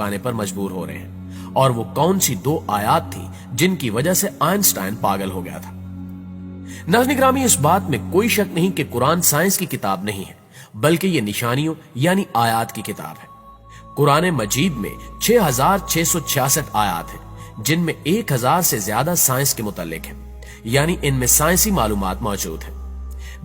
झुकाने पर मजबूर हो रहे हैं, और वो कौन सी 2 आयत थी जिनकी वजह से आइंस्टाइन पागल हो गया था। नाज़रीन गिरामी, इस बात में कोई शक नहीं कि कुरान साइंस की किताब नहीं है, बल्कि ये निशानियों यानी आयत की किताब है। कुरान मजीद में 6666 आयत हैं, जिनमें 1000 से ज्यादा साइंस के मुतालिक हैं, यानी इनमें साइंसी मालूमात मौजूद है।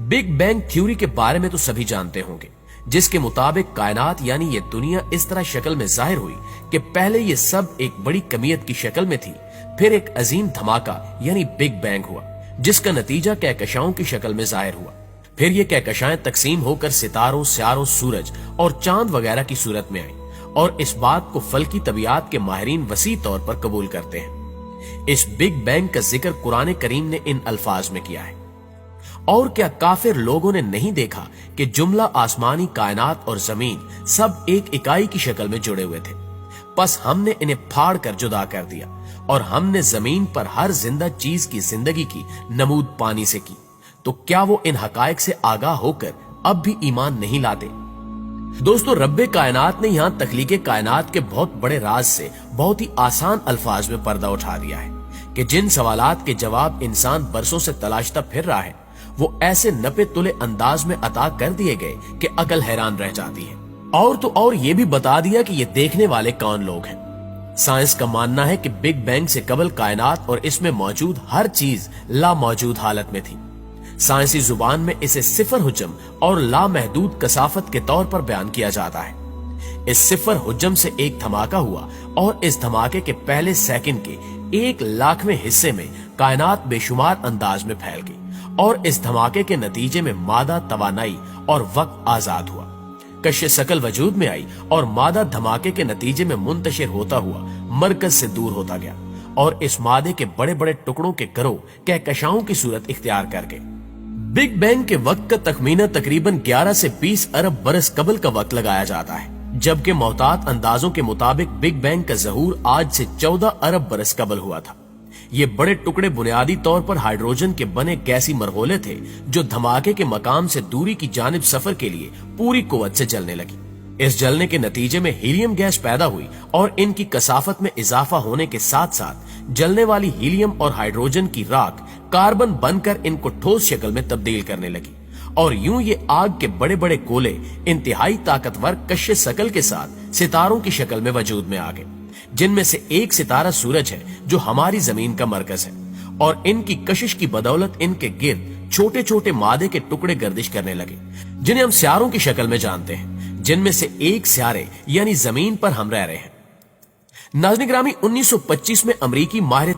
बिग बैंग थ्योरी के बारे में तो सभी जानते होंगे, जिसके मुताबिक कायनात यानी ये दुनिया इस तरह शक्ल में जाहिर हुई कि पहले ये सब एक बड़ी कमियत की शक्ल में थी, फिर एक अजीम धमाका यानी बिग बैंग हुआ, जिसका नतीजा कहकशाओं की शक्ल में जाहिर हुआ। फिर ये कहकशाएं तकसीम होकर सितारों, स्यारों, सूरज और चांद वगैरह की सूरत में आई, और इस बात को फल्की तबियात के माहिरीन वसी तौर पर कबूल करते हैं। इस बिग बैंग का जिक्र कुरान करीम ने इन अल्फाज में किया है। और क्या काफिर लोगों ने नहीं देखा कि जुमला आसमानी कायनात और जमीन सब एक इकाई की शक्ल में जुड़े हुए थे, बस हमने इन्हें फाड़ कर जुदा कर दिया, और हमने जमीन पर हर जिंदा चीज की जिंदगी की नमूद पानी से की। तो क्या वो इन हकायक से आगाह होकर अब भी ईमान नहीं लाते? दोस्तों, रब्बे कायनात ने यहां तख्लीके कायनात के बहुत बड़े राज से बहुत ही आसान अल्फाज में पर्दा उठा दिया है कि जिन सवालात के जवाब इंसान बरसों से तलाशता फिर रहा है, वो ऐसे नपे तुले अंदाज में अता कर दिए गए कि अकल हैरान रह जाती है। और तो और ये भी बता दिया कि ये देखने वाले कौन लोग हैं। साइंस का मानना है कि बिग बैंग से कबल कायनात और इसमें मौजूद हर चीज लामौजूद हालत में थी। साइंसी जुबान में इसे सिफर हुज्जम और लामहदूद कसाफत के तौर पर बयान किया जाता है। इस सिफर हुज्जम से एक धमाका हुआ, और इस धमाके के पहले सेकंड के 1,00,000वें हिस्से में कायनात बेशुमार अंदाज में फैल गई, और इस धमाके के नतीजे में मादा, तवानाई और वक्त आजाद हुआ। कश्य शकल वजूद में आई, और मादा धमाके के नतीजे में मुंतशिर होता हुआ मरकज से दूर होता गया, और इस मादे के बड़े बड़े टुकड़ों के गिरोह कहकशाओं की सूरत इख्तियार कर गए। बिग बैंग के वक्त का तखमीना तकरीबन 11 से 20 अरब बरस कबल का वक्त लगाया जाता है, जबकि मोहतात अंदाजों के मुताबिक बिग बैंग का ज़हूर आज से 14 अरब बरस कबल हुआ था। ये बड़े टुकड़े बुनियादी तौर पर हाइड्रोजन के बने गैसी मरगोले थे, जो धमाके के मकाम से दूरी की जानिब सफर के लिए पूरी कुव्वत से जलने लगी। इस जलने के नतीजे में हीलियम गैस पैदा हुई, और इनकी कसाफत में इजाफा होने के साथ साथ जलने वाली हीलियम और हाइड्रोजन की राख कार्बन बनकर इनको ठोस शक्ल में तब्दील करने लगी, और यूं ये आग के बड़े बड़े गोले इंतहाई ताकतवर कश्य शकल के साथ सितारों की शक्ल में वजूद में आ गए, जिनमें से एक सितारा सूरज है जो हमारी जमीन का मरकज है, और इनकी कशिश की बदौलत इनके गिर्द छोटे छोटे मादे के टुकड़े गर्दिश करने लगे, जिन्हें हम स्यारों की शक्ल में जानते हैं, जिनमें से एक स्यारे यानी जमीन पर हम रह रहे हैं। नाज़रीन गिरामी, 1925 में अमरीकी माहिर